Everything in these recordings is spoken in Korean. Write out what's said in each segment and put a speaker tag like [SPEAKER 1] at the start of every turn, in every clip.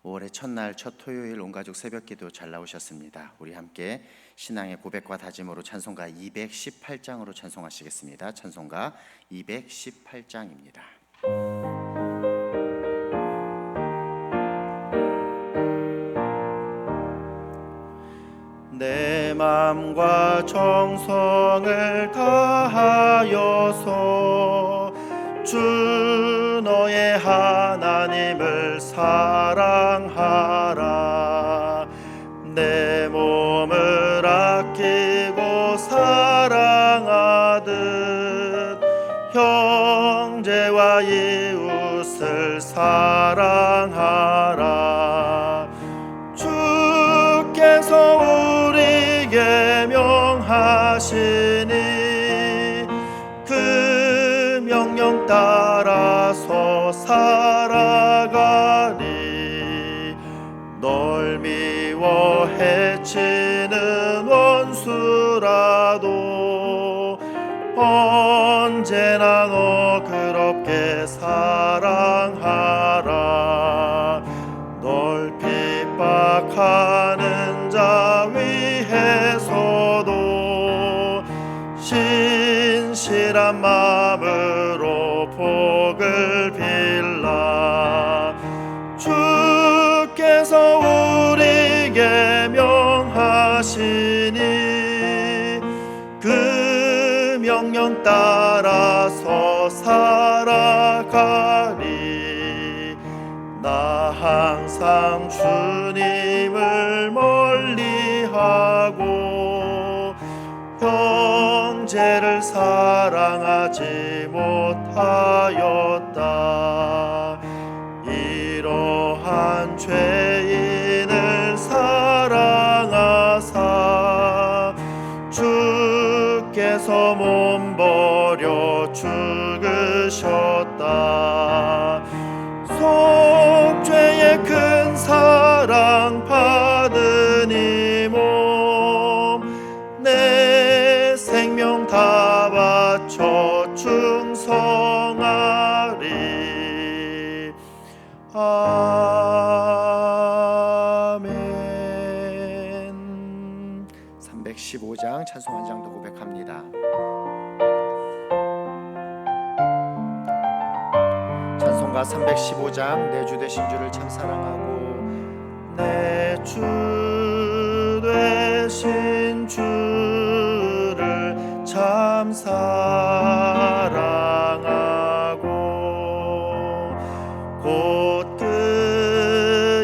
[SPEAKER 1] 5월의 첫날 첫 토요일 온가족 새벽기도 잘 나오셨습니다. 우리 함께 신앙의 고백과 다짐으로 찬송가 218장으로 찬송하시겠습니다. 찬송가 218장입니다. 내 맘과 정성을 다하여서 주 너의 하나님을 사랑하라. 내 몸을 아끼고 사랑하듯 형제와 이웃을 사랑하라. 주께서 우리에게 명하시니 그 명령 따라서 살아가리. 널 미워 해치는 원수라도 언제나 너 그렇게 사랑하라. 널 핍박하는 자 위해서도 신실한 마음으로 복을 빌라. 주께서 우리에게 명하시니 그 명령 따라서 살아가리. 나 항상 주님을 멀리하고 형제를 사랑하지 못하였다. 이러한 죄인을 사랑하사 주께서 몸버려 죽으셨다. 속죄의 큰 사랑 받은 이 몸 내 생명 다 바쳐 충성하리. 아멘. 315장 찬송 한 장도 고백합니다. 찬송가 315장 내 주 되신 주를 참 사랑하고 내 주 되신 주를 참 사랑하고 곧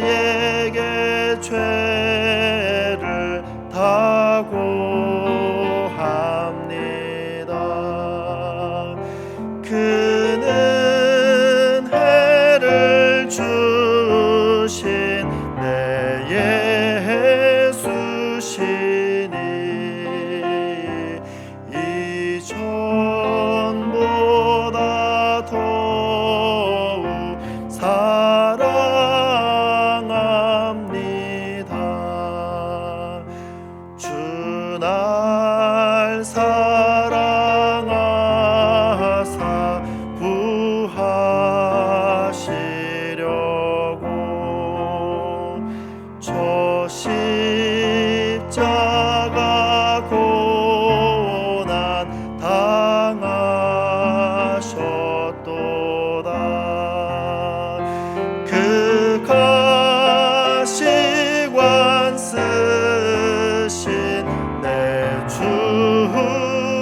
[SPEAKER 1] 그에게 죄를 다고 합니다. 그는 해를 주신 내 예수시니 이전보다 더욱 사랑합니다. 주 날 사랑하사 구하시려고 저 십자가 고난 당하셨도다. 그 가시관 쓰신 내 주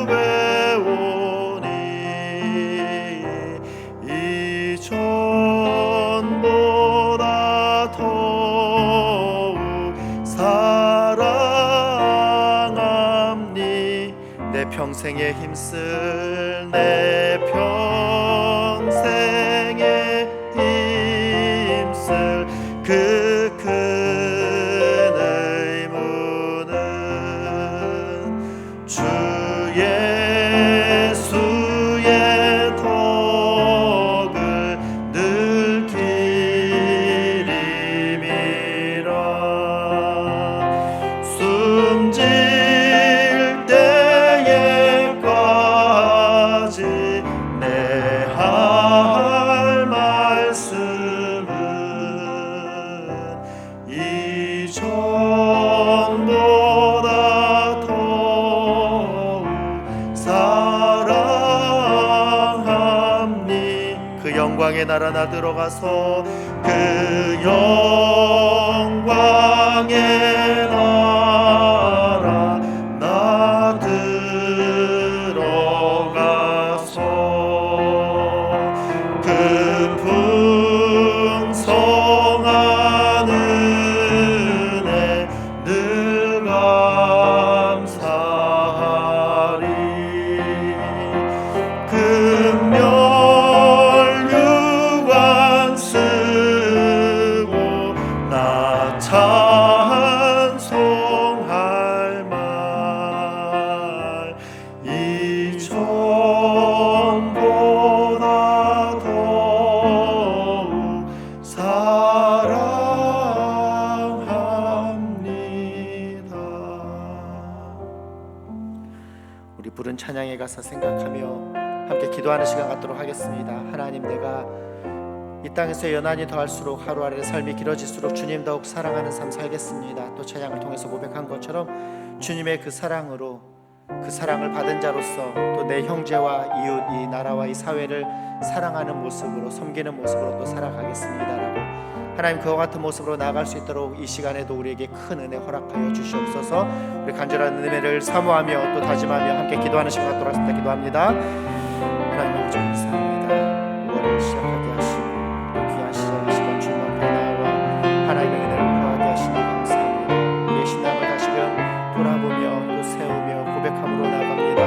[SPEAKER 1] 배우니 이전보다 더욱 사랑합니. 내 평생에 힘쓸 내 평생에 힘쓸 그 큰 의무는 주 예수의 덕을 늘 기림이라. 숨질 때에 과 그 영광의 나라 나 들어가서 그 영광의 나라 나 들어가서 그 풍성한 은혜 늘 감사하리. 금멸 유관 쓰고 나 찬송할 말 이전보다 더욱 사랑합니다. 우리 부른 찬양에 가서 생각하며 함께 기도하는 시간 갖도록 하겠습니다. 하나님, 내가 이 땅에서 연한이 더할수록 하루하루의 삶이 길어질수록 주님 더욱 사랑하는 삶 살겠습니다. 또 찬양을 통해서 고백한 것처럼 주님의 그 사랑으로, 그 사랑을 받은 자로서 또 내 형제와 이웃, 이 나라와 이 사회를 사랑하는 모습으로, 섬기는 모습으로 또 살아가겠습니다라고 하나님, 그와 같은 모습으로 나아갈 수 있도록 이 시간에도 우리에게 큰 은혜 허락하여 주시옵소서. 우리 간절한 은혜를 사모하며 또 다짐하며 함께 기도하는 시간 갖도록 하겠습니다. 기도합니다. 하나님 아버지, 감사합니다. 5월을 시작하게 하시고 또 귀한 시작의 시간 주님 앞에 나와 하나님의 은혜를 구하게 하시니 감사합니다. 우리의 신앙을 다시금 돌아보며 또 세우며 고백함으로 나아갑니다.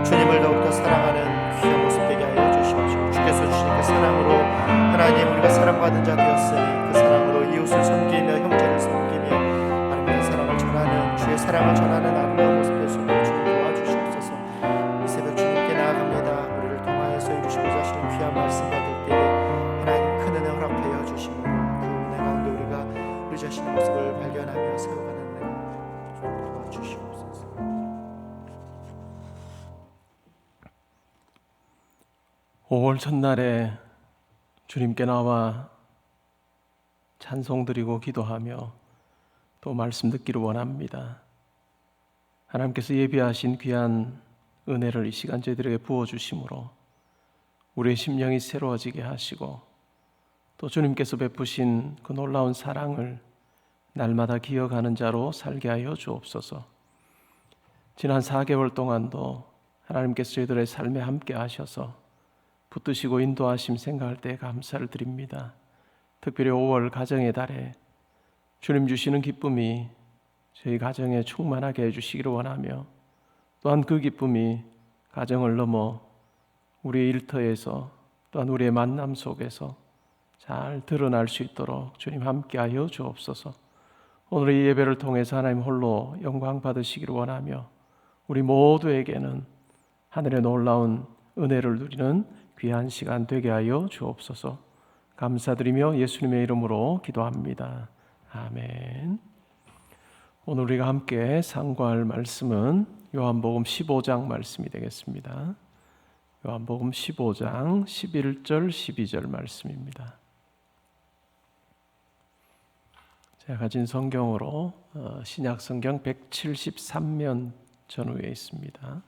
[SPEAKER 1] 주님을 더욱더 사랑하는 귀한 모습 되게 하여 주시옵시고, 주께서 주신 그 사랑으로 하나님, 우리가 사랑받은 자 되었으니 그 사랑으로 이웃을 섬기며 형제를 섬기며 아름다운 사랑을 전하는, 주의 사랑을 전하는 아름다운 모습 될 수 있도록 주님 도와주시옵소서. 이 새벽 주님께 나아갑니다. 우리를 통하여서 이루시고자 하시는 귀한 말씀 받을 때에 하나님 큰 은혜 허락하여 주시므로 그 은혜 가운데 우리가 우리 자신의 모습을 발견하며 세워가는 은혜 도와주시옵소서.
[SPEAKER 2] 5월 첫날에 주님께 나와 찬송 드리고 기도하며 또 말씀 듣기를 원합니다. 하나님께서 예비하신 귀한 은혜를 이 시간 저희들에게 부어주심으로 우리의 심령이 새로워지게 하시고 또 주님께서 베푸신 그 놀라운 사랑을 날마다 기억하는 자로 살게 하여 주옵소서. 지난 4개월 동안도 하나님께서 저희들의 삶에 함께 하셔서 붙드시고 인도하심 생각할 때 감사를 드립니다. 특별히 5월 가정의 달에 주님 주시는 기쁨이 저희 가정에 충만하게 해주시기를 원하며 또한 그 기쁨이 가정을 넘어 우리의 일터에서 또한 우리의 만남 속에서 잘 드러날 수 있도록 주님 함께하여 주옵소서. 오늘 이 예배를 통해서 하나님 홀로 영광 받으시기를 원하며 우리 모두에게는 하늘의 놀라운 은혜를 누리는 귀한 시간 되게 하여 주옵소서. 감사드리며 예수님의 이름으로 기도합니다. 아멘. 오늘 우리가 함께 상고할 말씀은 요한복음 15장 말씀이 되겠습니다. 요한복음 15장 11절 12절 말씀입니다. 제가 가진 성경으로 신약 성경 173면 전후에 있습니다.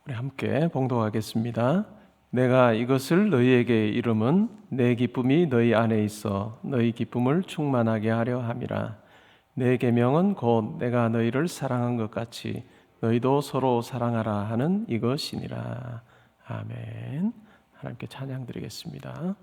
[SPEAKER 2] 우리 함께 봉독하겠습니다. 내가 이것을 너희에게 이름은 내 기쁨이 너희 안에 있어 너희 기쁨을 충만하게 하려 함이라. 내 계명은 곧 내가 너희를 사랑한 것 같이 너희도 서로 사랑하라 하는 이것이니라. 아멘. 하나님께 찬양 드리겠습니다.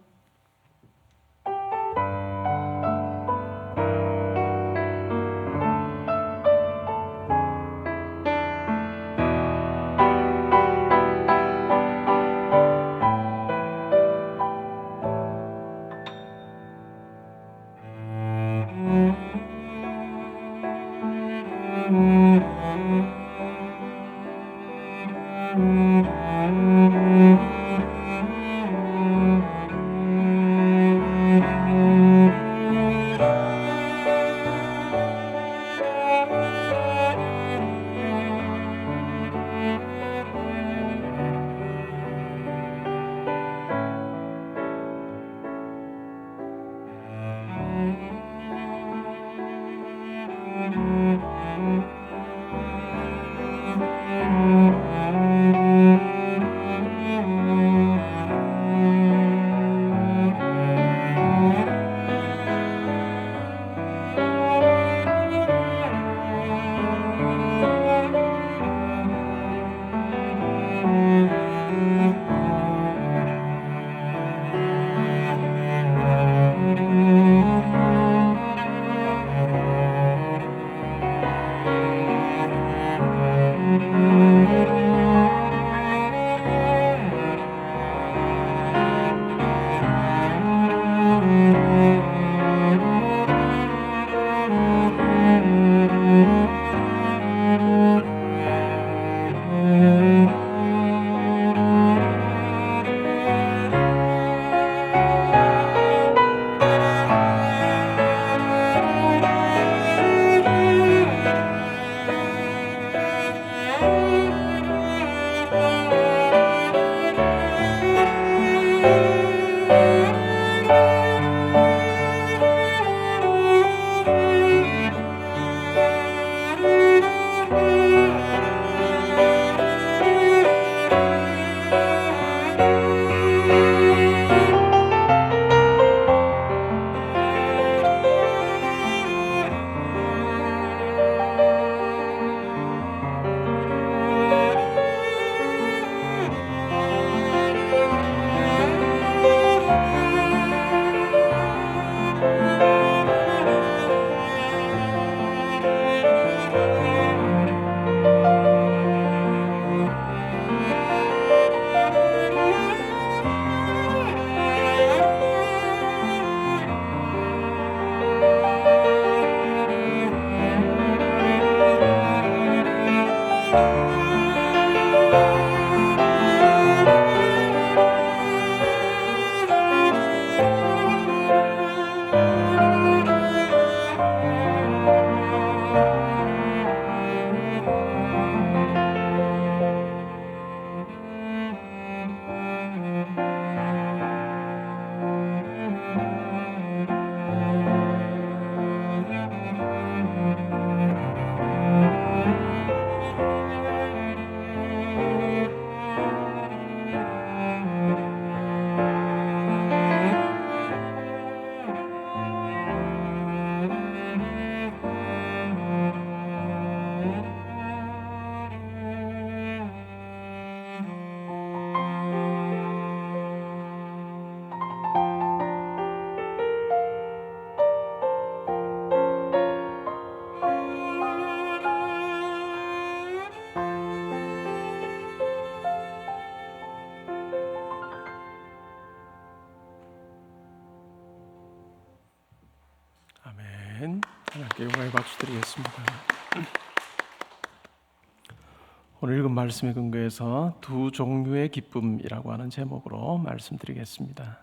[SPEAKER 2] 오늘 읽은 말씀에 근거해서 두 종류의 기쁨이라고 하는 제목으로 말씀드리겠습니다.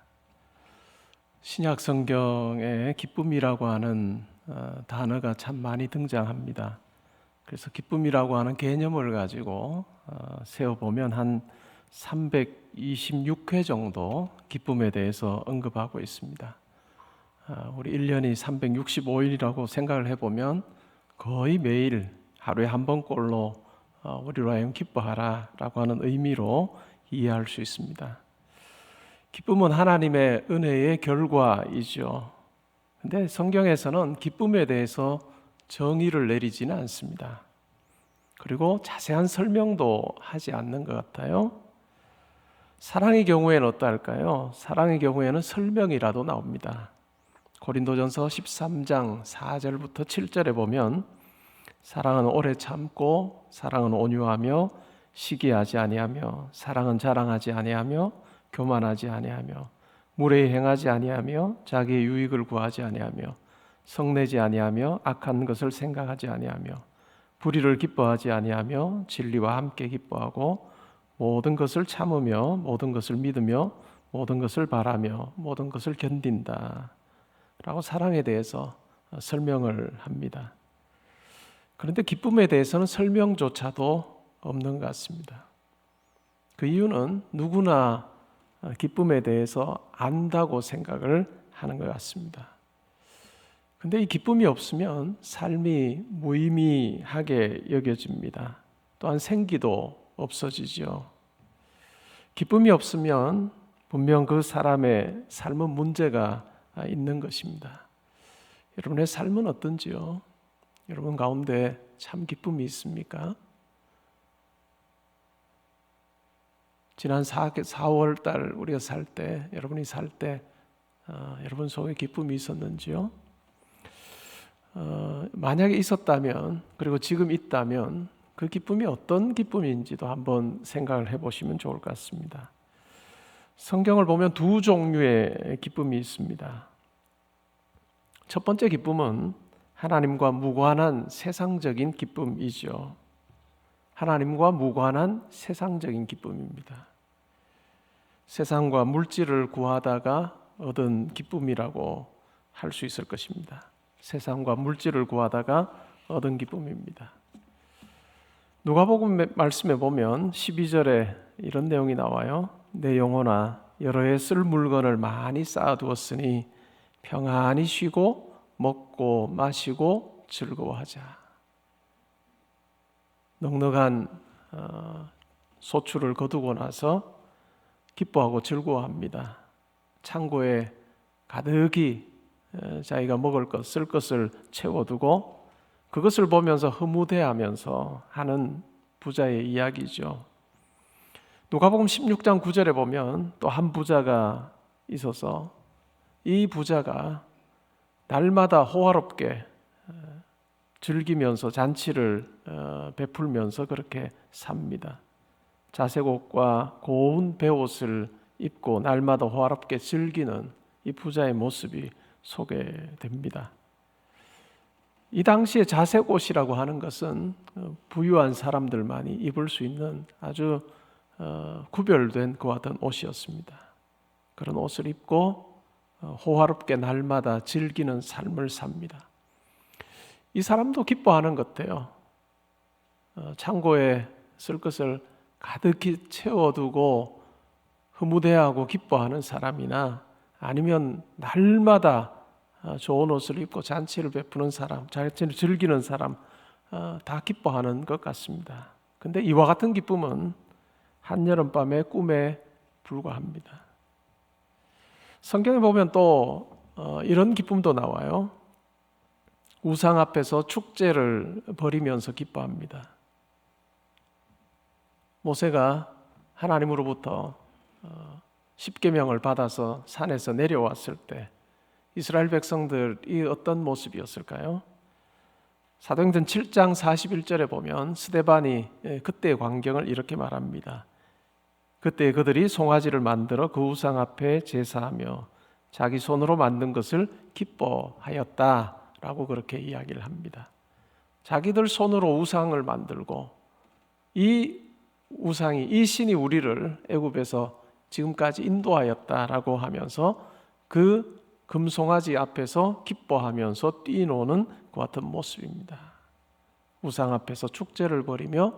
[SPEAKER 2] 신약 성경에 기쁨이라고 하는 단어가 참 많이 등장합니다. 그래서 기쁨이라고 하는 개념을 가지고 세어보면 한 326회 정도 기쁨에 대해서 언급하고 있습니다. 우리 1년이 365일이라고 생각을 해보면 거의 매일 하루에 한 번꼴로 우리로 하여금 기뻐하라 라고 하는 의미로 이해할 수 있습니다. 기쁨은 하나님의 은혜의 결과이죠. 근데 성경에서는 기쁨에 대해서 정의를 내리지는 않습니다. 그리고 자세한 설명도 하지 않는 것 같아요. 사랑의 경우에는 어떨까요? 사랑의 경우에는 설명이라도 나옵니다. 고린도전서 13장 4절부터 7절에 보면 사랑은 오래 참고 사랑은 온유하며 시기하지 아니하며 사랑은 자랑하지 아니하며 교만하지 아니하며 무례히 행하지 아니하며 자기의 유익을 구하지 아니하며 성내지 아니하며 악한 것을 생각하지 아니하며 불의를 기뻐하지 아니하며 진리와 함께 기뻐하고 모든 것을 참으며 모든 것을 믿으며 모든 것을 바라며 모든 것을 견딘다 라고 사랑에 대해서 설명을 합니다. 그런데 기쁨에 대해서는 설명조차도 없는 것 같습니다. 그 이유는 누구나 기쁨에 대해서 안다고 생각을 하는 것 같습니다. 근데 이 기쁨이 없으면 삶이 무의미하게 여겨집니다. 또한 생기도 없어지죠. 기쁨이 없으면 분명 그 사람의 삶은 문제가 있는 것입니다. 여러분의 삶은 어떤지요? 여러분 가운데 참 기쁨이 있습니까? 지난 4월 달 우리가 살 때, 여러분이 살 때 여러분 속에 기쁨이 있었는지요? 만약에 있었다면, 그리고 지금 있다면 그 기쁨이 어떤 기쁨인지도 한번 생각을 해보시면 좋을 것 같습니다. 성경을 보면 두 종류의 기쁨이 있습니다. 첫 번째 기쁨은 하나님과 무관한 세상적인 기쁨이죠. 하나님과 무관한 세상적인 기쁨입니다. 세상과 물질을 구하다가 얻은 기쁨이라고 할 수 있을 것입니다. 세상과 물질을 구하다가 얻은 기쁨입니다. 누가복음 말씀에 보면 12절에 이런 내용이 나와요. 내 영혼아 여러 해 쓸 물건을 많이 쌓아두었으니 평안히 쉬고 먹고 마시고 즐거워하자. 넉넉한 소출을 거두고 나서 기뻐하고 즐거워합니다. 창고에 가득히 자기가 먹을 것, 쓸 것을 채워두고 그것을 보면서 흐무대하면서 하는 부자의 이야기죠. 누가복음 16장 9절에 보면 또 한 부자가 있어서 이 부자가 날마다 호화롭게 즐기면서 잔치를 베풀면서 그렇게 삽니다. 자색 옷과 고운 베옷을 입고 날마다 호화롭게 즐기는 이 부자의 모습이 소개됩니다. 이 당시에 자색 옷이라고 하는 것은 부유한 사람들만이 입을 수 있는 아주 구별된 그와 같은 옷이었습니다. 그런 옷을 입고 호화롭게 날마다 즐기는 삶을 삽니다. 이 사람도 기뻐하는 것 같아요. 창고에 쓸 것을 가득히 채워두고 흐무대하고 기뻐하는 사람이나 아니면 날마다 좋은 옷을 입고 잔치를 베푸는 사람, 잔치를 즐기는 사람 다 기뻐하는 것 같습니다. 근데 이와 같은 기쁨은 한여름밤의 꿈에 불과합니다. 성경에 보면 또 이런 기쁨도 나와요. 우상 앞에서 축제를 벌이면서 기뻐합니다. 모세가 하나님으로부터 십계명을 받아서 산에서 내려왔을 때 이스라엘 백성들이 어떤 모습이었을까요? 사도행전 7장 41절에 보면 스데반이 그때의 광경을 이렇게 말합니다. 그때 그들이 송아지를 만들어 그 우상 앞에 제사하며 자기 손으로 만든 것을 기뻐하였다라고 그렇게 이야기를 합니다. 자기들 손으로 우상을 만들고 이 우상이, 이 신이 우리를 애굽에서 지금까지 인도하였다라고 하면서 그 금송아지 앞에서 기뻐하면서 뛰노는 그 같은 모습입니다. 우상 앞에서 축제를 벌이며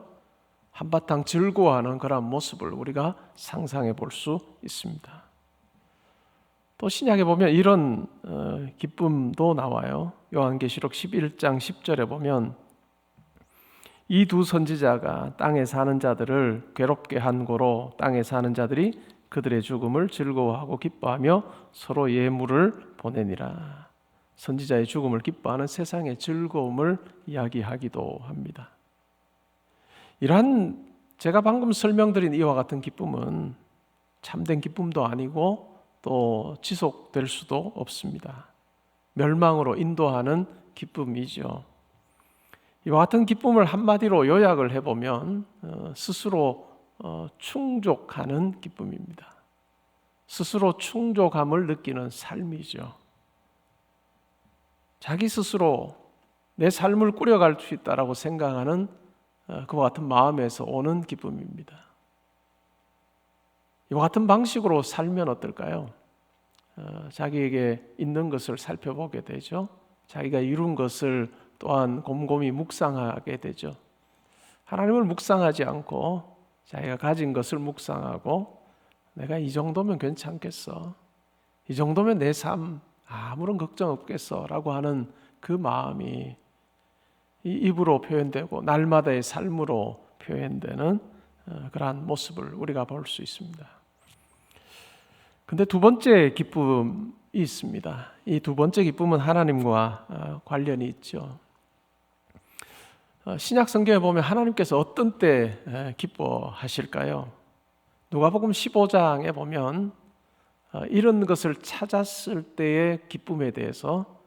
[SPEAKER 2] 한바탕 즐거워하는 그런 모습을 우리가 상상해 볼 수 있습니다. 또 신약에 보면 이런 기쁨도 나와요. 요한계시록 11장 10절에 보면 이 두 선지자가 땅에 사는 자들을 괴롭게 한 고로 땅에 사는 자들이 그들의 죽음을 즐거워하고 기뻐하며 서로 예물을 보내니라. 선지자의 죽음을 기뻐하는 세상의 즐거움을 이야기하기도 합니다. 이러한 제가 방금 설명드린 이와 같은 기쁨은 참된 기쁨도 아니고 또 지속될 수도 없습니다. 멸망으로 인도하는 기쁨이죠. 이와 같은 기쁨을 한마디로 요약을 해보면 스스로 충족하는 기쁨입니다. 스스로 충족함을 느끼는 삶이죠. 자기 스스로 내 삶을 꾸려갈 수 있다라고 생각하는 그와 같은 마음에서 오는 기쁨입니다. 이와 같은 방식으로 살면 어떨까요? 자기에게 있는 것을 살펴보게 되죠. 자기가 이룬 것을 또한 곰곰이 묵상하게 되죠. 하나님을 묵상하지 않고 자기가 가진 것을 묵상하고 내가 이 정도면 괜찮겠어, 이 정도면 내 삶 아무런 걱정 없겠어 라고 하는 그 마음이 이 입으로 표현되고 날마다의 삶으로 표현되는 그러한 모습을 우리가 볼 수 있습니다. 근데 두 번째 기쁨이 있습니다. 이 두 번째 기쁨은 하나님과 관련이 있죠. 신약 성경에 보면 하나님께서 어떤 때 기뻐하실까요? 누가복음 15장에 보면 이런 것을 찾았을 때의 기쁨에 대해서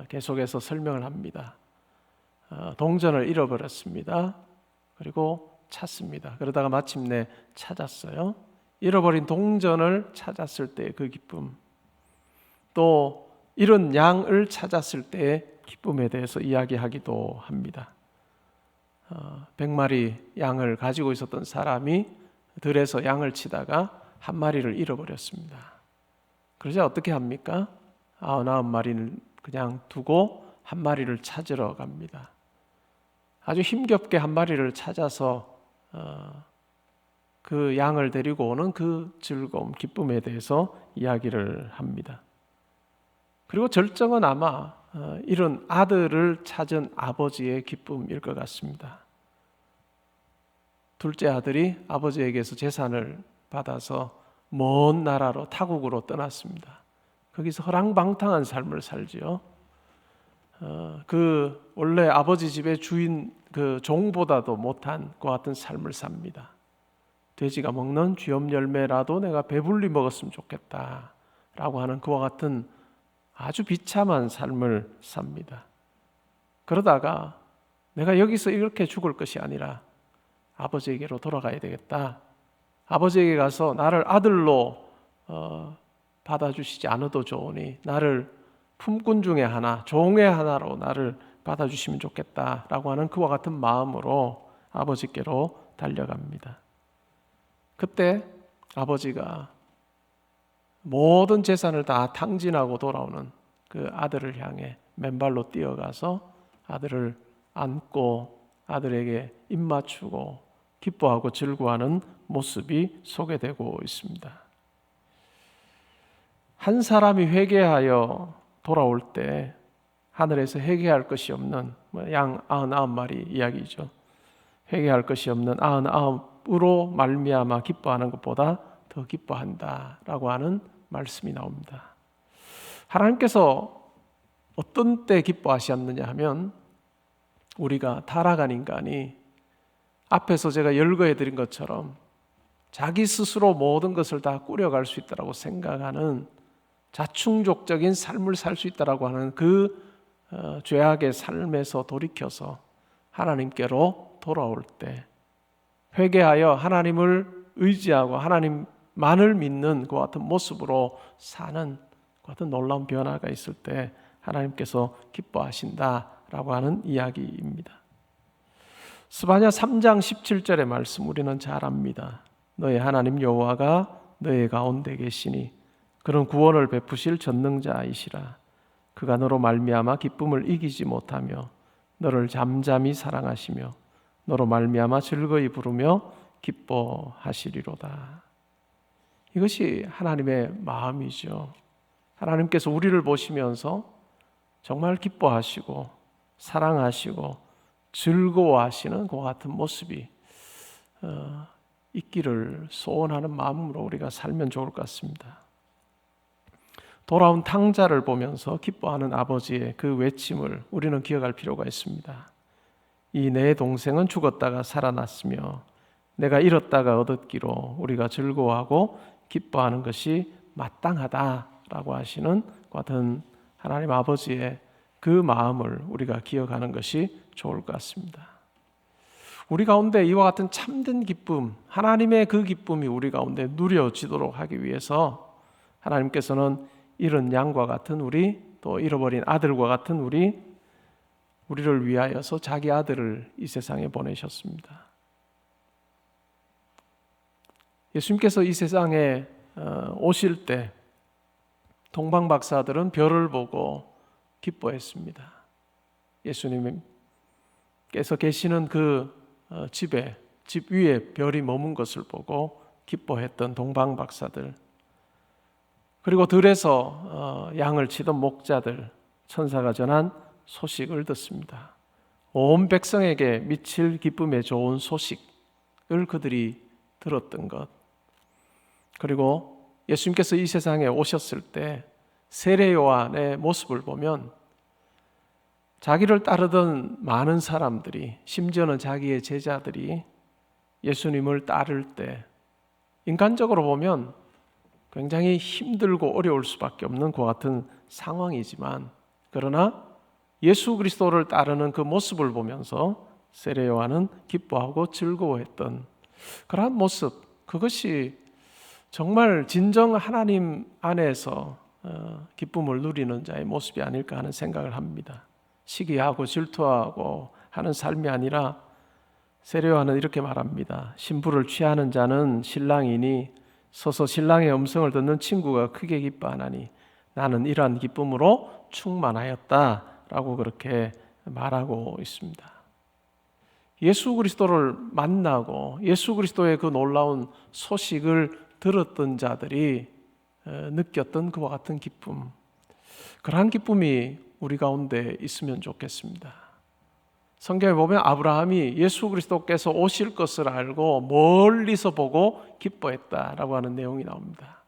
[SPEAKER 2] 계속해서 설명을 합니다. 동전을 잃어버렸습니다. 그리고 찾습니다. 그러다가 마침내 찾았어요. 잃어버린 동전을 찾았을 때의 그 기쁨, 또 이런 양을 찾았을 때의 기쁨에 대해서 이야기하기도 합니다. 100마리 양을 가지고 있었던 사람이 들에서 양을 치다가 한 마리를 잃어버렸습니다. 그러자 어떻게 합니까? 99마리를 그냥 두고 한 마리를 찾으러 갑니다. 아주 힘겹게 한 마리를 찾아서 그 양을 데리고 오는 그 즐거움, 기쁨에 대해서 이야기를 합니다. 그리고 절정은 아마 이런 아들을 찾은 아버지의 기쁨일 것 같습니다. 둘째 아들이 아버지에게서 재산을 받아서 먼 나라로 타국으로 떠났습니다. 거기서 허랑방탕한 삶을 살지요. 그 원래 아버지 집의 주인 그 종보다도 못한 그 같은 삶을 삽니다. 돼지가 먹는 쥐염 열매라도 내가 배불리 먹었으면 좋겠다라고 하는 그와 같은 아주 비참한 삶을 삽니다. 그러다가 내가 여기서 이렇게 죽을 것이 아니라 아버지에게로 돌아가야 되겠다. 아버지에게 가서 나를 아들로 받아주시지 않아도 좋으니 나를 품꾼 중에 하나, 종의 하나로 나를 받아주시면 좋겠다라고 하는 그와 같은 마음으로 아버지께로 달려갑니다. 그때 아버지가 모든 재산을 다 탕진하고 돌아오는 그 아들을 향해 맨발로 뛰어가서 아들을 안고 아들에게 입 맞추고 기뻐하고 즐거워하는 모습이 소개되고 있습니다. 한 사람이 회개하여 돌아올 때 하늘에서 회개할 것이 없는 양 99마리 이야기죠. 회개할 것이 없는 99으로 말미암아 기뻐하는 것보다 더 기뻐한다라고 하는 말씀이 나옵니다. 하나님께서 어떤 때 기뻐하셨느냐 하면 우리가 타락한 인간이 앞에서 제가 열거해 드린 것처럼 자기 스스로 모든 것을 다 꾸려갈 수 있다고 생각하는 자충족적인 삶을 살 수 있다고 하는 그 죄악의 삶에서 돌이켜서 하나님께로 돌아올 때 회개하여 하나님을 의지하고 하나님만을 믿는 그 같은 모습으로 사는 그 같은 놀라운 변화가 있을 때 하나님께서 기뻐하신다라고 하는 이야기입니다. 스바냐 3장 17절의 말씀 우리는 잘 압니다. 너의 하나님 여호와가 너의 가운데 계시니 그런 구원을 베푸실 전능자이시라. 그가 너로 말미암아 기쁨을 이기지 못하며 너를 잠잠히 사랑하시며 너로 말미암아 즐거이 부르며 기뻐하시리로다. 이것이 하나님의 마음이죠. 하나님께서 우리를 보시면서 정말 기뻐하시고 사랑하시고 즐거워하시는 그 같은 모습이 있기를 소원하는 마음으로 우리가 살면 좋을 것 같습니다. 돌아온 탕자를 보면서 기뻐하는 아버지의 그 외침을 우리는 기억할 필요가 있습니다. 이 내 동생은 죽었다가 살아났으며 내가 잃었다가 얻었기로 우리가 즐거워하고 기뻐하는 것이 마땅하다라고 하시는 같은 하나님 아버지의 그 마음을 우리가 기억하는 것이 좋을 것 같습니다. 우리 가운데 이와 같은 참된 기쁨, 하나님의 그 기쁨이 우리 가운데 누려지도록 하기 위해서 하나님께서는 잃은 양과 같은 우리, 또 잃어버린 아들과 같은 우리를 위하여서 자기 아들을 이 세상에 보내셨습니다. 예수님께서 이 세상에 오실 때 동방 박사들은 별을 보고 기뻐했습니다. 예수님께서 계시는 그 집 위에 별이 머문 것을 보고 기뻐했던 동방 박사들, 그리고 들에서 양을 치던 목자들, 천사가 전한 소식을 듣습니다. 온 백성에게 미칠 기쁨의 좋은 소식을 그들이 들었던 것, 그리고 예수님께서 이 세상에 오셨을 때 세례 요한의 모습을 보면 자기를 따르던 많은 사람들이, 심지어는 자기의 제자들이 예수님을 따를 때 인간적으로 보면 굉장히 힘들고 어려울 수밖에 없는 그 같은 상황이지만, 그러나 예수 그리스도를 따르는 그 모습을 보면서 세례 요한은 기뻐하고 즐거워했던 그러한 모습, 그것이 정말 진정 하나님 안에서 기쁨을 누리는 자의 모습이 아닐까 하는 생각을 합니다. 시기하고 질투하고 하는 삶이 아니라 세례 요한은 이렇게 말합니다. 신부를 취하는 자는 신랑이니 서서 신랑의 음성을 듣는 친구가 크게 기뻐하나니 나는 이러한 기쁨으로 충만하였다라고 그렇게 말하고 있습니다. 예수 그리스도를 만나고 예수 그리스도의 그 놀라운 소식을 들었던 자들이 느꼈던 그와 같은 기쁨, 그러한 기쁨이 우리 가운데 있으면 좋겠습니다. 성경에 보면 아브라함이 예수 그리스도께서 오실 것을 알고 멀리서 보고 기뻐했다라고 하는 내용이 나옵니다.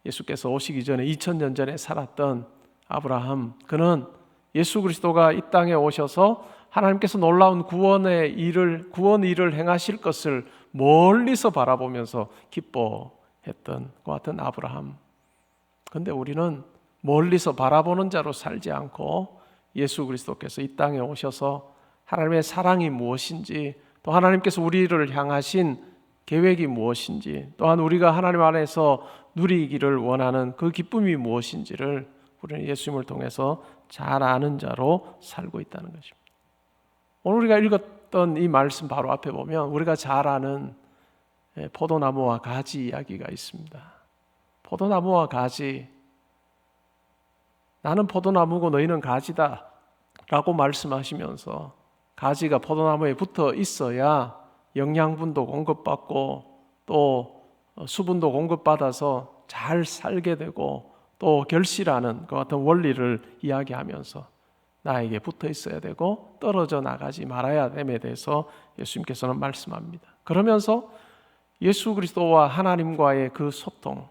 [SPEAKER 2] 예수께서 오시기 전에 2000년 전에 살았던 아브라함, 그는 예수 그리스도가 이 땅에 오셔서 하나님께서 놀라운 구원 일을 행하실 것을 멀리서 바라보면서 기뻐했던 것 같은 아브라함. 그런데 우리는 멀리서 바라보는 자로 살지 않고 예수 그리스도께서 이 땅에 오셔서 하나님의 사랑이 무엇인지, 또 하나님께서 우리를 향하신 계획이 무엇인지, 또한 우리가 하나님 안에서 누리기를 원하는 그 기쁨이 무엇인지를 우리는 예수님을 통해서 잘 아는 자로 살고 있다는 것입니다. 오늘 우리가 읽었던 이 말씀 바로 앞에 보면 우리가 잘 아는 포도나무와 가지 이야기가 있습니다. 포도나무와 가지, 나는 포도나무고 너희는 가지다 라고 말씀하시면서 가지가 포도나무에 붙어 있어야 영양분도 공급받고 또 수분도 공급받아서 잘 살게 되고 또 결실하는 그 같은 원리를 이야기하면서 나에게 붙어 있어야 되고 떨어져 나가지 말아야 됨에 대해서 예수님께서는 말씀합니다. 그러면서 예수 그리스도와 하나님과의 그 소통,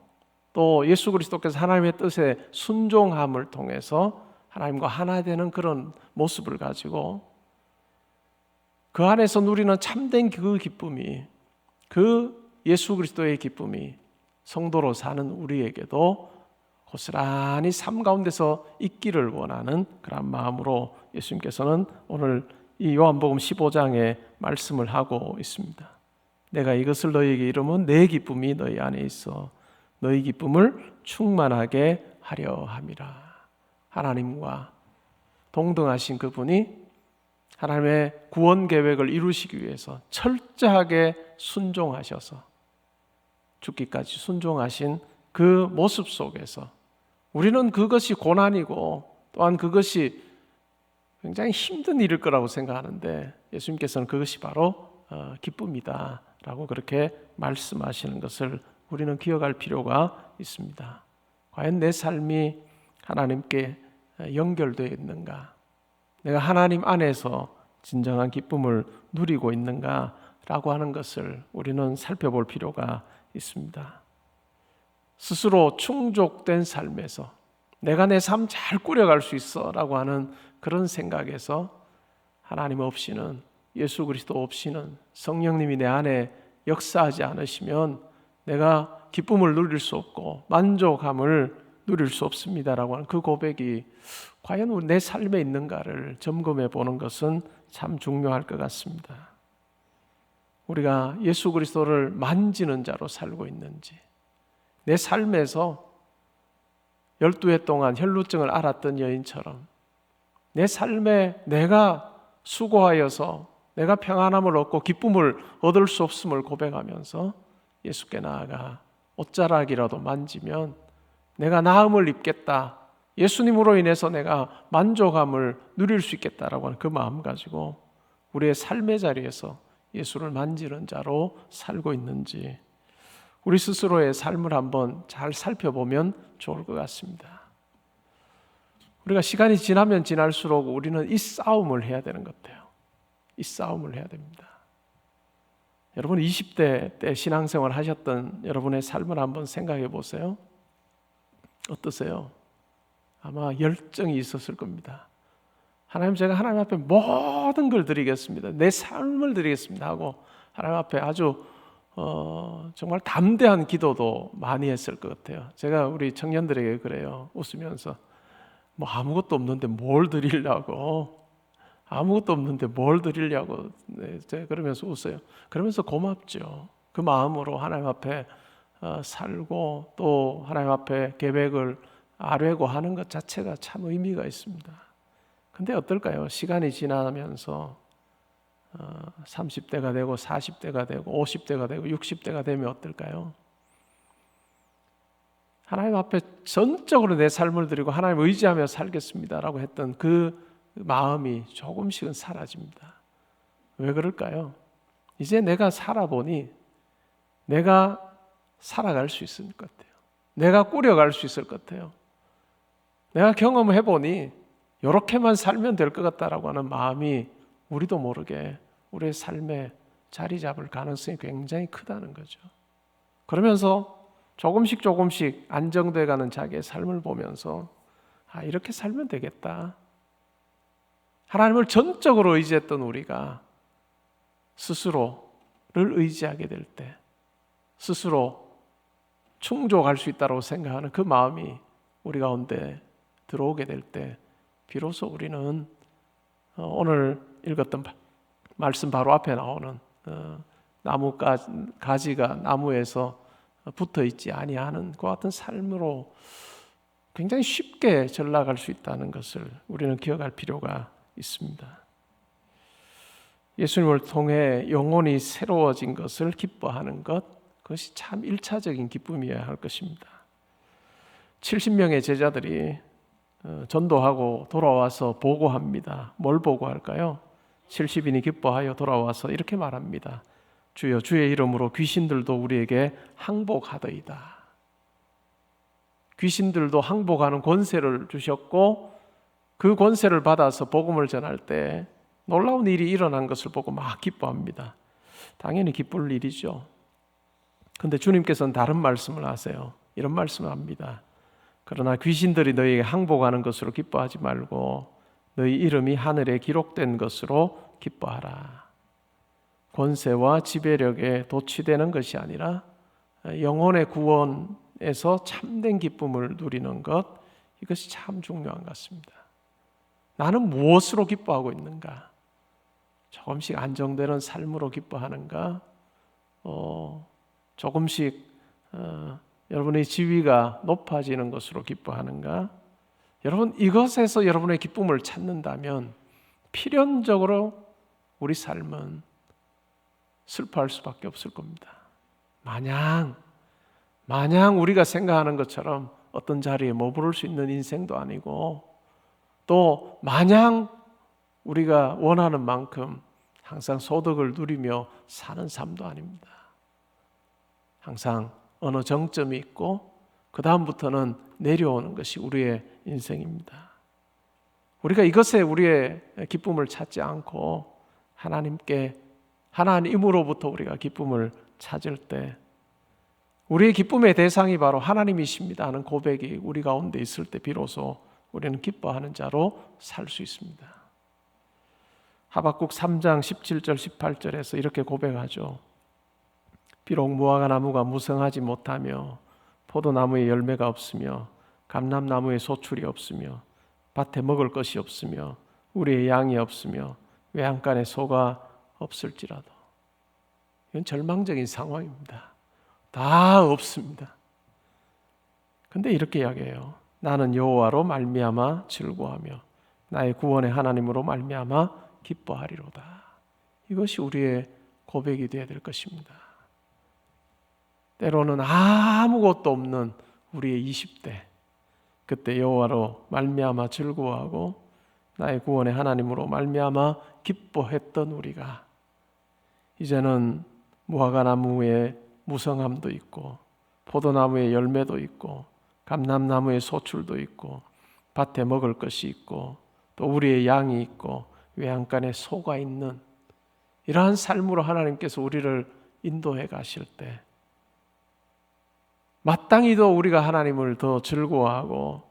[SPEAKER 2] 또 예수 그리스도께서 하나님의 뜻에 순종함을 통해서 하나님과 하나 되는 그런 모습을 가지고 그 안에서 누리는 참된 그 기쁨이, 그 예수 그리스도의 기쁨이 성도로 사는 우리에게도 고스란히 삶 가운데서 있기를 원하는 그런 마음으로 예수님께서는 오늘 이 요한복음 15장에 말씀을 하고 있습니다. 내가 이것을 너희에게 이르면 내 기쁨이 너희 안에 있어 너희 기쁨을 충만하게 하려 함이라. 하나님과 동등하신 그분이 하나님의 구원 계획을 이루시기 위해서 철저하게 순종하셔서 죽기까지 순종하신 그 모습 속에서 우리는 그것이 고난이고 또한 그것이 굉장히 힘든 일일 거라고 생각하는데 예수님께서는 그것이 바로 기쁨이다 라고 그렇게 말씀하시는 것을 우리는 기억할 필요가 있습니다. 과연 내 삶이 하나님께 연결되어 있는가? 내가 하나님 안에서 진정한 기쁨을 누리고 있는가? 라고 하는 것을 우리는 살펴볼 필요가 있습니다. 스스로 충족된 삶에서 내가 내 삶 잘 꾸려갈 수 있어 라고 하는 그런 생각에서 하나님 없이는, 예수 그리스도 없이는, 성령님이 내 안에 역사하지 않으시면 내가 기쁨을 누릴 수 없고 만족함을 누릴 수 없습니다라고 하는 그 고백이 과연 내 삶에 있는가를 점검해 보는 것은 참 중요할 것 같습니다. 우리가 예수 그리스도를 만지는 자로 살고 있는지, 내 삶에서 12해 동안 혈루증을 앓았던 여인처럼 내 삶에 내가 수고하여서 내가 평안함을 얻고 기쁨을 얻을 수 없음을 고백하면서 예수께 나아가 옷자락이라도 만지면 내가 나음을 입겠다, 예수님으로 인해서 내가 만족함을 누릴 수 있겠다라고 하는 그 마음 가지고 우리의 삶의 자리에서 예수를 만지는 자로 살고 있는지 우리 스스로의 삶을 한번 잘 살펴보면 좋을 것 같습니다. 우리가 시간이 지나면 지날수록 우리는 이 싸움을 해야 되는 것 같아요. 이 싸움을 해야 됩니다. 여러분 20대 때 신앙생활 하셨던 여러분의 삶을 한번 생각해 보세요. 어떠세요? 아마 열정이 있었을 겁니다. 하나님, 제가 하나님 앞에 모든 걸 드리겠습니다. 내 삶을 드리겠습니다 하고 하나님 앞에 아주 정말 담대한 기도도 많이 했을 것 같아요. 제가 우리 청년들에게 그래요. 웃으면서 뭐 아무것도 없는데 뭘 드리려고, 아무것도 없는데 뭘 드리려고. 네, 제가 그러면서 웃어요. 그러면서 고맙죠. 그 마음으로 하나님 앞에 살고 또 하나님 앞에 계획을 아뢰고 하는 것 자체가 참 의미가 있습니다. 근데 어떨까요? 시간이 지나면서 30대가 되고 40대가 되고 50대가 되고 60대가 되면 어떨까요? 하나님 앞에 전적으로 내 삶을 드리고 하나님 의지하며 살겠습니다라고 했던 그 마음이 조금씩은 사라집니다. 왜 그럴까요? 이제 내가 살아보니 내가 살아갈 수 있을 것 같아요. 내가 꾸려갈 수 있을 것 같아요. 내가 경험해보니 이렇게만 살면 될 것 같다라고 하는 마음이 우리도 모르게 우리의 삶에 자리 잡을 가능성이 굉장히 크다는 거죠. 그러면서 조금씩 안정돼가는 자기의 삶을 보면서 이렇게 살면 되겠다. 하나님을 전적으로 의지했던 우리가 스스로를 의지하게 될 때, 스스로 충족할 수 있다고 생각하는 그 마음이 우리 가운데 들어오게 될 때 비로소 우리는 오늘 읽었던 말씀 바로 앞에 나오는 나무 가지가 나무에서 붙어 있지 아니하는 그 같은 삶으로 굉장히 쉽게 전락할 수 있다는 것을 우리는 기억할 필요가 있습니다. 예수님을 통해 영혼이 새로워진 것을 기뻐하는 것, 그것이 참 1차적인 기쁨이어야 할 것입니다. 70명의 제자들이 전도하고 돌아와서 보고합니다. 뭘 보고할까요? 70인이 기뻐하여 돌아와서 이렇게 말합니다. 주여, 주의 이름으로 귀신들도 우리에게 항복하더이다. 귀신들도 항복하는 권세를 주셨고 그 권세를 받아서 복음을 전할 때 놀라운 일이 일어난 것을 보고 막 기뻐합니다. 당연히 기쁠 일이죠. 그런데 주님께서는 다른 말씀을 하세요. 이런 말씀을 합니다. 그러나 귀신들이 너희에게 항복하는 것으로 기뻐하지 말고 너희 이름이 하늘에 기록된 것으로 기뻐하라. 권세와 지배력에 도취되는 것이 아니라 영혼의 구원에서 참된 기쁨을 누리는 것, 이것이 참 중요한 것 같습니다. 나는 무엇으로 기뻐하고 있는가? 조금씩 안정되는 삶으로 기뻐하는가? 조금씩 여러분의 지위가 높아지는 것으로 기뻐하는가? 여러분, 이것에서 여러분의 기쁨을 찾는다면 필연적으로 우리 삶은 슬퍼할 수밖에 없을 겁니다. 마냥 우리가 생각하는 것처럼 어떤 자리에 머무를 수 있는 인생도 아니고, 또 마냥 우리가 원하는 만큼 항상 소득을 누리며 사는 삶도 아닙니다. 항상 어느 정점이 있고 그 다음부터는 내려오는 것이 우리의 인생입니다. 우리가 이것에 우리의 기쁨을 찾지 않고 하나님으로부터 우리가 기쁨을 찾을 때, 우리의 기쁨의 대상이 바로 하나님이십니다 하는 고백이 우리 가운데 있을 때 비로소 우리는 기뻐하는 자로 살 수 있습니다. 하박국 3장 17절 18절에서 이렇게 고백하죠. 비록 무화과 나무가 무성하지 못하며 포도나무에 열매가 없으며 감람나무에 소출이 없으며 밭에 먹을 것이 없으며 우리의 양이 없으며 외양간에 소가 없을지라도, 이건 절망적인 상황입니다. 다 없습니다. 근데 이렇게 이야기해요. 나는 여호와로 말미암아 즐거워하며 나의 구원의 하나님으로 말미암아 기뻐하리로다. 이것이 우리의 고백이 되어야 될 것입니다. 때로는 아무것도 없는 우리의 20대, 그때 여호와로 말미암아 즐거워하고 나의 구원의 하나님으로 말미암아 기뻐했던 우리가 이제는 무화과 나무에 무성함도 있고 포도나무에 열매도 있고 감람나무에 소출도 있고 밭에 먹을 것이 있고 또 우리의 양이 있고 외양간에 소가 있는 이러한 삶으로 하나님께서 우리를 인도해 가실 때, 마땅히도 우리가 하나님을 더 즐거워하고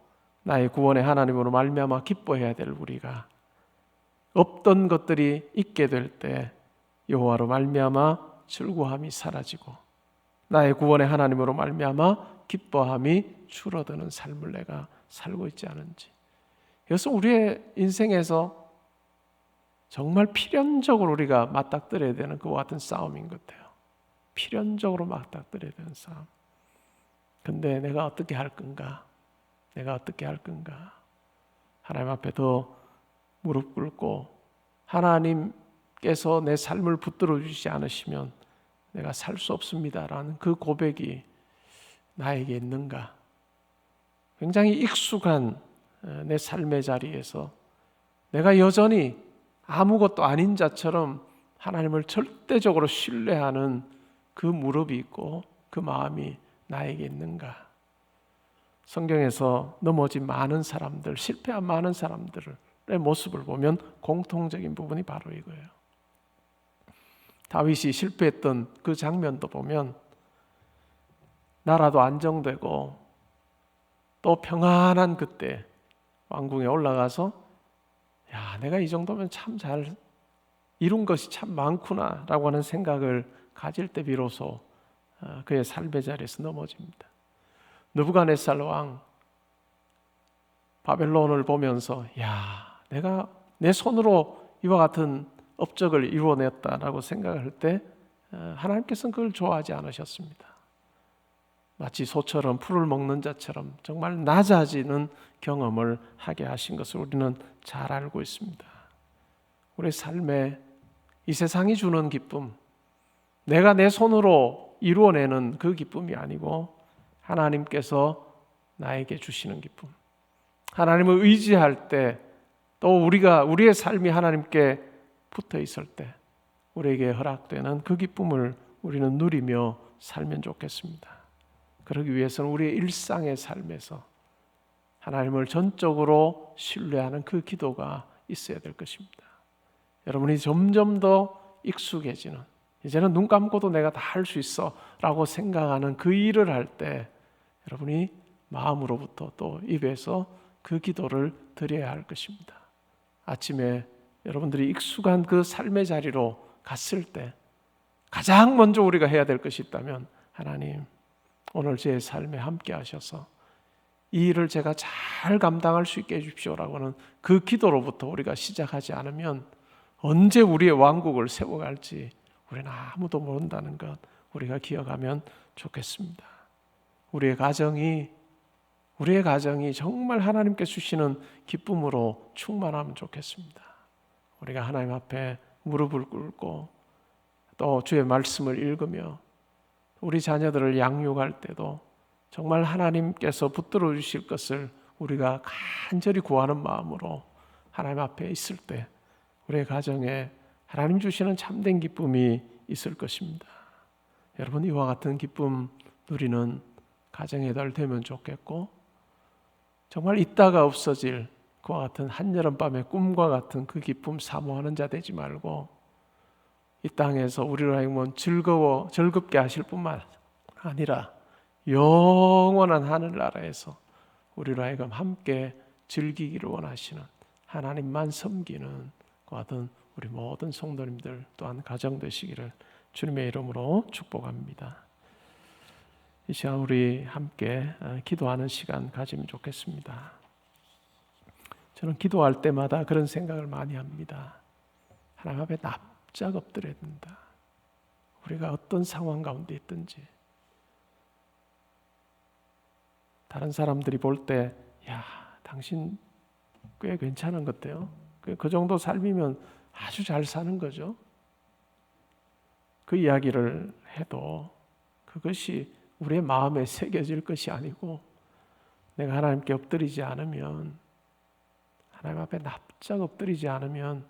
[SPEAKER 2] 나의 구원의 하나님으로 말미암아 기뻐해야 될 우리가, 없던 것들이 있게 될 때 여호와로 말미암아 즐거움이 사라지고 나의 구원의 하나님으로 말미암아 기뻐함이 줄어드는 삶을 내가 살고 있지 않은지, 이것은 우리의 인생에서 정말 필연적으로 우리가 맞닥뜨려야 되는 그와 같은 싸움인 것 같아요. 필연적으로 맞닥뜨려야 되는 싸움. 근데 내가 어떻게 할 건가? 내가 어떻게 할 건가? 하나님 앞에 더 무릎 꿇고 하나님께서 내 삶을 붙들어 주시지 않으시면 내가 살 수 없습니다라는 그 고백이 나에게 있는가? 굉장히 익숙한 내 삶의 자리에서 내가 여전히 아무것도 아닌 자처럼 하나님을 절대적으로 신뢰하는 그 무릎이 있고 그 마음이 나에게 있는가? 성경에서 넘어진 많은 사람들, 실패한 많은 사람들의 모습을 보면 공통적인 부분이 바로 이거예요. 다윗이 실패했던 그 장면도 보면 나라도 안정되고 또 평안한 그때 왕궁에 올라가서 야, 내가 이 정도면 참 잘 이룬 것이 참 많구나 라고 하는 생각을 가질 때 비로소 그의 삶의 자리에서 넘어집니다. 느부갓네살 왕 바벨론을 보면서 야, 내가 내 손으로 이와 같은 업적을 이루어냈다라고 생각할 때 하나님께서는 그걸 좋아하지 않으셨습니다. 마치 소처럼 풀을 먹는 자처럼 정말 낮아지는 경험을 하게 하신 것을 우리는 잘 알고 있습니다. 우리 삶에 이 세상이 주는 기쁨, 내가 내 손으로 이루어내는 그 기쁨이 아니고 하나님께서 나에게 주시는 기쁨, 하나님을 의지할 때, 또 우리의 삶이 하나님께 붙어 있을 때 우리에게 허락되는 그 기쁨을 우리는 누리며 살면 좋겠습니다. 그러기 위해서는 우리의 일상의 삶에서 하나님을 전적으로 신뢰하는 그 기도가 있어야 될 것입니다. 여러분이 점점 더 익숙해지는, 이제는 눈 감고도 내가 다 할 수 있어 라고 생각하는 그 일을 할 때 여러분이 마음으로부터 또 입에서 그 기도를 드려야 할 것입니다. 아침에 여러분들이 익숙한 그 삶의 자리로 갔을 때 가장 먼저 우리가 해야 될 것이 있다면, 하나님 오늘 제 삶에 함께 하셔서 이 일을 제가 잘 감당할 수 있게 해주십시오라고 하는 그 기도로부터 우리가 시작하지 않으면 언제 우리의 왕국을 세워갈지 우리는 아무도 모른다는 것 우리가 기억하면 좋겠습니다. 우리의 가정이 정말 하나님께 주시는 기쁨으로 충만하면 좋겠습니다. 우리가 하나님 앞에 무릎을 꿇고 또 주의 말씀을 읽으며 우리 자녀들을 양육할 때도 정말 하나님께서 붙들어 주실 것을 우리가 간절히 구하는 마음으로 하나님 앞에 있을 때 우리의 가정에 하나님 주시는 참된 기쁨이 있을 것입니다. 여러분, 이와 같은 기쁨 누리는 가정의 달 되면 좋겠고, 정말 있다가 없어질 그와 같은 한여름밤의 꿈과 같은 그 기쁨 사모하는 자 되지 말고 이 땅에서 우리로 하여금 즐겁게 하실 뿐만 아니라 영원한 하늘나라에서 우리로 하여금 함께 즐기기를 원하시는, 하나님만 섬기는 그 같은 우리 모든 성도님들 또한 가정 되시기를 주님의 이름으로 축복합니다. 이 시간 우리 함께 기도하는 시간 가지면 좋겠습니다. 저는 기도할 때마다 그런 생각을 많이 합니다. 하나님 앞에 납작 엎드려야 된다. 우리가 어떤 상황 가운데 있든지 다른 사람들이 볼 때 야, 당신 꽤 괜찮은 것 같아요. 그 정도 삶이면 아주 잘 사는 거죠. 그 이야기를 해도 그것이 우리의 마음에 새겨질 것이 아니고, 내가 하나님께 엎드리지 않으면, 하나님 앞에 납작 엎드리지 않으면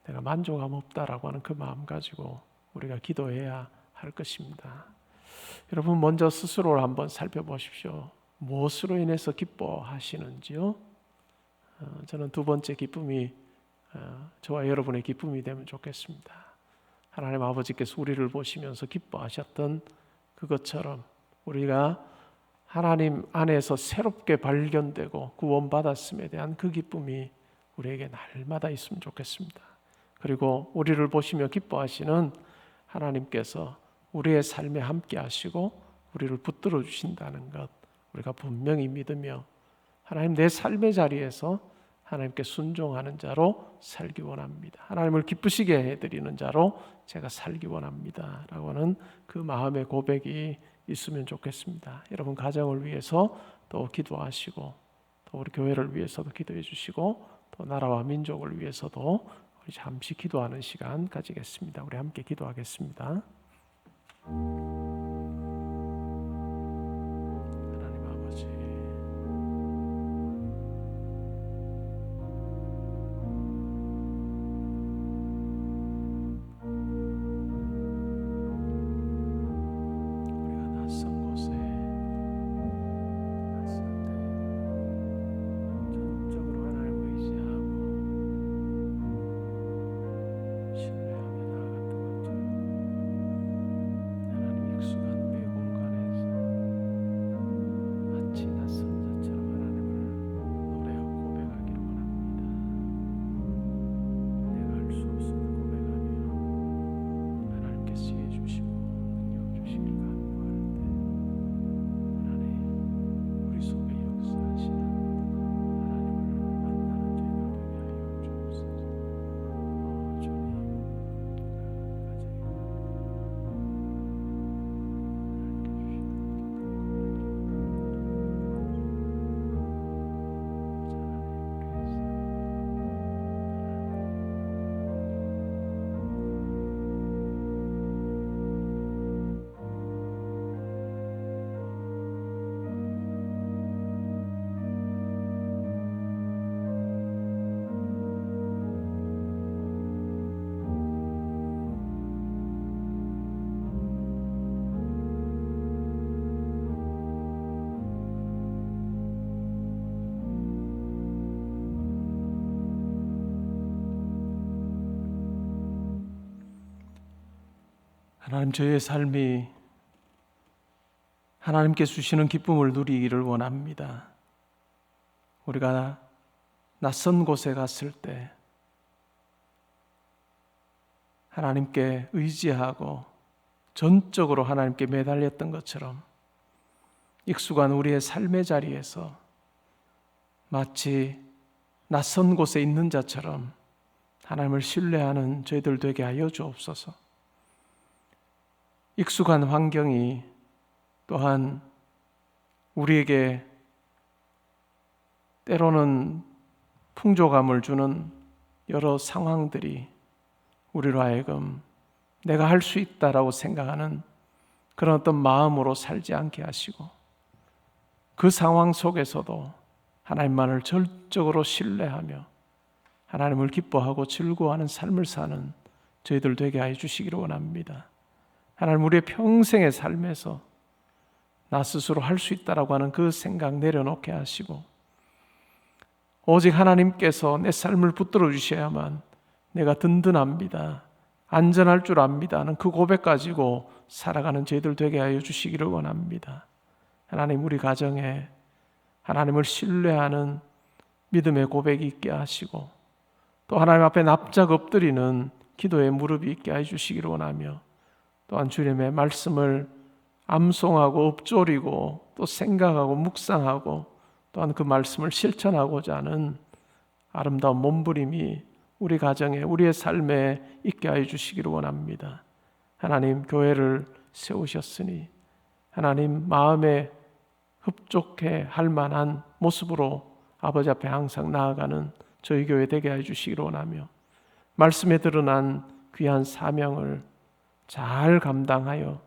[SPEAKER 2] 내가 만족함 없다라고 하는 그 마음 가지고 우리가 기도해야 할 것입니다. 여러분, 먼저 스스로를 한번 살펴보십시오. 무엇으로 인해서 기뻐하시는지요? 저는 두 번째 기쁨이 저와 여러분의 기쁨이 되면 좋겠습니다. 하나님 아버지께서 우리를 보시면서 기뻐하셨던 그것처럼 우리가 하나님 안에서 새롭게 발견되고 구원받았음에 대한 그 기쁨이 우리에게 날마다 있으면 좋겠습니다. 그리고 우리를 보시며 기뻐하시는 하나님께서 우리의 삶에 함께 하시고 우리를 붙들어 주신다는 것 우리가 분명히 믿으며, 하나님, 내 삶의 자리에서 하나님께 순종하는 자로 살기 원합니다. 하나님을 기쁘시게 해드리는 자로 제가 살기 원합니다 라고 하는 그 마음의 고백이 있으면 좋겠습니다. 여러분, 가정을 위해서 또 기도하시고, 또 우리 교회를 위해서도 기도해 주시고, 또 나라와 민족을 위해서도 우리 잠시 기도하는 시간 가지겠습니다. 우리 함께 기도하겠습니다. 하나님 아버지, 우리가 낯선 곳에 왔을 때 전적으로 하나님을 의지하고 신뢰하며 나아갔던 것처럼 하나님 익숙한 우리의 공간에서 마치 낯선 자처럼 하나님을 노래하고 고백하기를 원합니다. 내가 할 수 없음을 고백하며 하나님께서 해주시고 능력 주시길 간구할 때 하나님, 우리 속에 역사하시는 하나님을 만나는 저희들 되게 하여 주옵소서. 주님, 하나님, 저의 삶이 하나님께 주시는 기쁨을 누리기를 원합니다. 우리가 낯선 곳에 갔을 때 하나님께 의지하고 전적으로 하나님께 매달렸던 것처럼 익숙한 우리의 삶의 자리에서 마치 낯선 곳에 있는 자처럼 하나님을 신뢰하는 저희들 되게 하여 주옵소서. 익숙한 환경이 또한 우리에게 때로는 풍족함을 주는 여러 상황들이 우리로 하여금 내가 할 수 있다라고 생각하는 그런 어떤 마음으로 살지 않게 하시고, 그 상황 속에서도 하나님만을 절적으로 신뢰하며 하나님을 기뻐하고 즐거워하는 삶을 사는 저희들 되게 하여 주시기를 원합니다. 하나님, 우리의 평생의 삶에서 나 스스로 할 수 있다라고 하는 그 생각 내려놓게 하시고, 오직 하나님께서 내 삶을 붙들어 주셔야만 내가 든든합니다, 안전할 줄 압니다 하는 그 고백 가지고 살아가는 저희들 되게 하여 주시기를 원합니다. 하나님, 우리 가정에 하나님을 신뢰하는 믿음의 고백이 있게 하시고, 또 하나님 앞에 납작 엎드리는 기도의 무릎이 있게 해 주시기를 원하며, 또한 주님의 말씀을 암송하고 읊조리고 또 생각하고 묵상하고 또한 그 말씀을 실천하고자 하는 아름다운 몸부림이 우리 가정에, 우리의 삶에 있게 해 주시기를 원합니다. 하나님, 교회를 세우셨으니 하나님 마음에 흡족해 할 만한 모습으로 아버지 앞에 항상 나아가는 저희 교회 되게 해 주시기를 원하며, 말씀에 드러난 귀한 사명을 잘 감당하여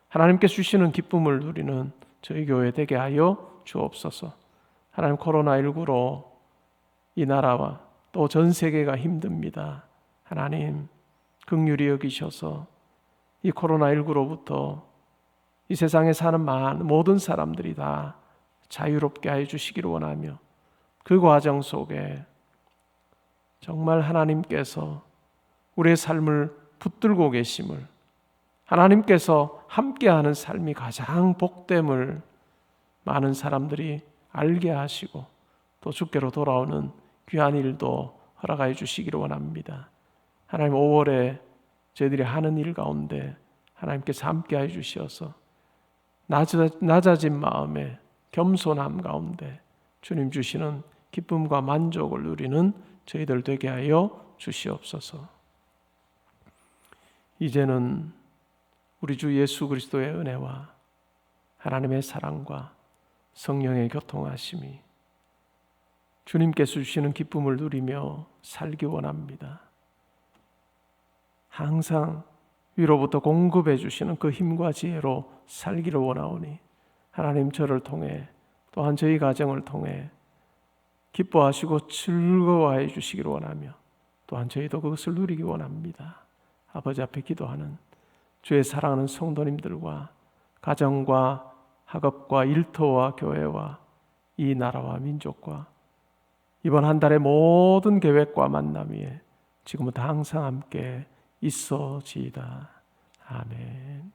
[SPEAKER 2] 하나님께 주시는 기쁨을 누리는 저희 교회 되게 하여 주옵소서. 하나님, 코로나19로 이 나라와 또 전 세계가 힘듭니다. 하나님, 긍휼히 여기셔서 이 코로나19로부터 이 세상에 사는 모든 사람들이 다 자유롭게 해 주시기를 원하며, 그 과정 속에 정말 하나님께서 우리의 삶을 붙들고 계심을, 하나님께서 함께하는 삶이 가장 복됨을 많은 사람들이 알게 하시고, 또 주께로 돌아오는 귀한 일도 허락하여 주시기를 원합니다. 하나님, 5월에 저희들이 하는 일 가운데 하나님께서 함께하여 주시어서 낮아진 마음에 겸손함 가운데 주님 주시는 기쁨과 만족을 누리는 저희들 되게 하여 주시옵소서. 이제는 우리 주 예수 그리스도의 은혜와 하나님의 사랑과 성령의 교통하심이 주님께서 주시는 기쁨을 누리며 살기 원합니다. 항상 위로부터 공급해 주시는 그 힘과 지혜로 살기를 원하오니, 하나님, 저를 통해 또한 저희 가정을 통해 기뻐하시고 즐거워해 주시기를 원하며, 또한 저희도 그것을 누리기 원합니다. 아버지 앞에 기도하는 주의 사랑하는 성도님들과 가정과 학업과 일터와 교회와 이 나라와 민족과 이번 한 달의 모든 계획과 만남 위에 지금부터 항상 함께 있어지이다. 아멘.